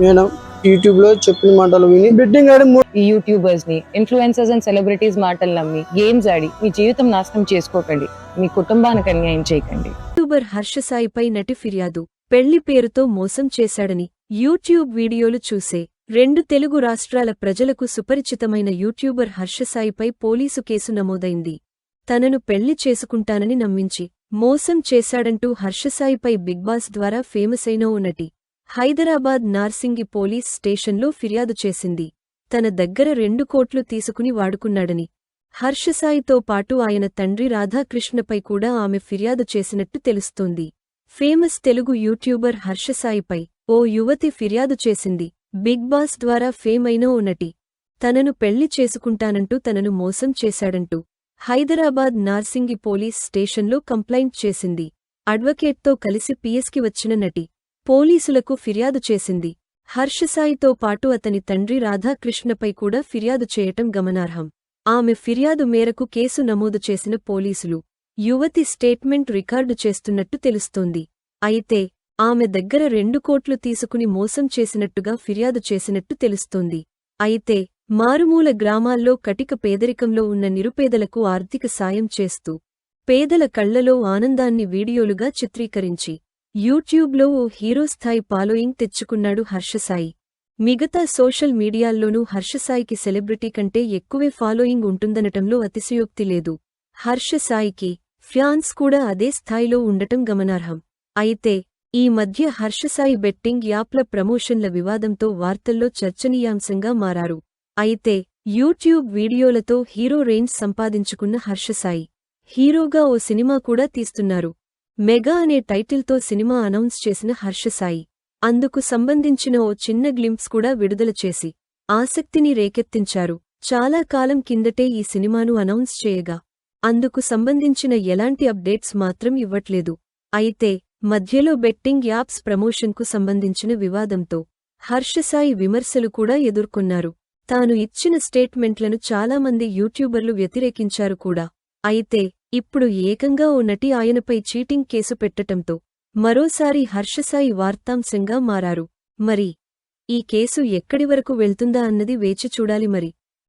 Madam YouTube లో చెప్పిన మాటలు విని బెట్టింగ్ ఆడి ఈ యూట్యూబర్స్ ని, ఇన్ఫ్లుయెన్సర్స్ అండ్ సెలబ్రిటీస్ మాటలు నమ్మి గేమ్స్ ఆడి మీ జీవితం నాశనం చేసుకోకండి. మీ కుటుంబానికి అన్యాయం చేయకండి. యూట్యూబర్ హర్ష సాయిపై నటి ఫిర్యాదు. పెళ్లి పేరుతో మోసం చేశాడని యూట్యూబ్ వీడియోలు చూసే 2 తెలుగు రాష్ట్రాల ప్రజలకు సుపరిచితమైన యూట్యూబర్ హర్ష సాయిపై పోలీసు కేసు నమోదైంది. తనను పెళ్లి చేసుకుంటానని నమ్మించి మోసం చేశాడంటూ హర్ష సాయిపై బిగ్ బాస్ ద్వారా ఫేమసైన ఓ నటి హైదరాబాద్ నార్సింగి పోలీస్ స్టేషన్లో ఫిర్యాదు చేసింది. తన దగ్గర 2 కోట్లు తీసుకుని వాడుకున్నాడని, హర్ష సాయితో పాటు ఆయన తండ్రి రాధాకృష్ణపై కూడా ఆమె ఫిర్యాదు చేసినట్టు తెలుస్తోంది. ఫేమస్ తెలుగు యూట్యూబర్ హర్ష సాయిపై ఓ యువతి ఫిర్యాదు చేసింది. బిగ్ బాస్ ద్వారా ఫేమ్ అయిన ఓ నటి తనను పెళ్లి చేసుకుంటానంటూ తనను మోసం చేశాడంటూ హైదరాబాద్ నార్సింగి పోలీస్ స్టేషన్లో కంప్లైంట్ చేసింది. అడ్వకేట్తో కలిసి పిఎస్కి వచ్చిన నటి పోలీసులకు ఫిర్యాదు చేసింది. హర్షసాయితో పాటు అతని తండ్రి రాధాకృష్ణపై కూడా ఫిర్యాదు చేయటం గమనార్హం. ఆమె ఫిర్యాదు మేరకు కేసు నమోదు చేసిన పోలీసులు యువతి స్టేట్మెంట్ రికార్డు చేస్తున్నట్టు తెలుస్తోంది. అయితే ఆమె దగ్గర 2 కోట్లు తీసుకుని మోసం చేసినట్టుగా ఫిర్యాదు చేసినట్టు తెలుస్తోంది. అయితే మారుమూల గ్రామాల్లో కటిక పేదరికంలో ఉన్న నిరుపేదలకు ఆర్థిక సాయం చేస్తూ పేదల కళ్లలో ఆనందాన్ని వీడియోలుగా చిత్రీకరించి యూట్యూబ్లో ఓ హీరో స్థాయి ఫాలోయింగ్ తెచ్చుకున్నాడు హర్షసాయి. మిగతా సోషల్ మీడియాల్లోనూ హర్షసాయికి సెలబ్రిటీ కంటే ఎక్కువే ఫాలోయింగ్ ఉంటుందనటంలో అతిశయోక్తి లేదు. హర్షసాయికి ఫ్యాన్స్ కూడా అదే స్థాయిలో ఉండటం గమనార్హం. అయితే ఈ మధ్య హర్షసాయి బెట్టింగ్ యాప్ల ప్రమోషన్ల వివాదంతో వార్తల్లో చర్చనీయాంశంగా మారారు. అయితే యూట్యూబ్ వీడియోలతో హీరో రేంజ్ సంపాదించుకున్న హర్షసాయి హీరోగా ఓ సినిమా కూడా తీస్తున్నారు. మెగా అనే టైటిల్తో సినిమా అనౌన్స్ చేసిన హర్షసాయి అందుకు సంబంధించిన ఓ చిన్న గ్లింప్స్ కూడా విడుదల చేసి ఆసక్తిని రేకెత్తించారు. చాలా కాలం కిందటే ఈ సినిమాను అనౌన్స్ చేయగా అందుకు సంబంధించిన ఎలాంటి అప్డేట్స్ మాత్రం ఇవ్వట్లేదు. అయితే మధ్యలో బెట్టింగ్ యాప్స్ ప్రమోషన్కు సంబంధించిన వివాదంతో హర్షసాయి విమర్శలు కూడా ఎదుర్కొన్నారు. తాను ఇచ్చిన స్టేట్మెంట్లను చాలామంది యూట్యూబర్లు వ్యతిరేకించారు కూడా. అయితే ఇప్పుడు ఏకంగా ఓ నటి ఆయనపై చీటింగ్ కేసు పెట్టటంతో మరోసారి హర్షసాయి వార్తాంశంగా మారారు. మరి ఈ కేసు ఎక్కడివరకు వెళ్తుందా అన్నది వేచి చూడాలి మరి.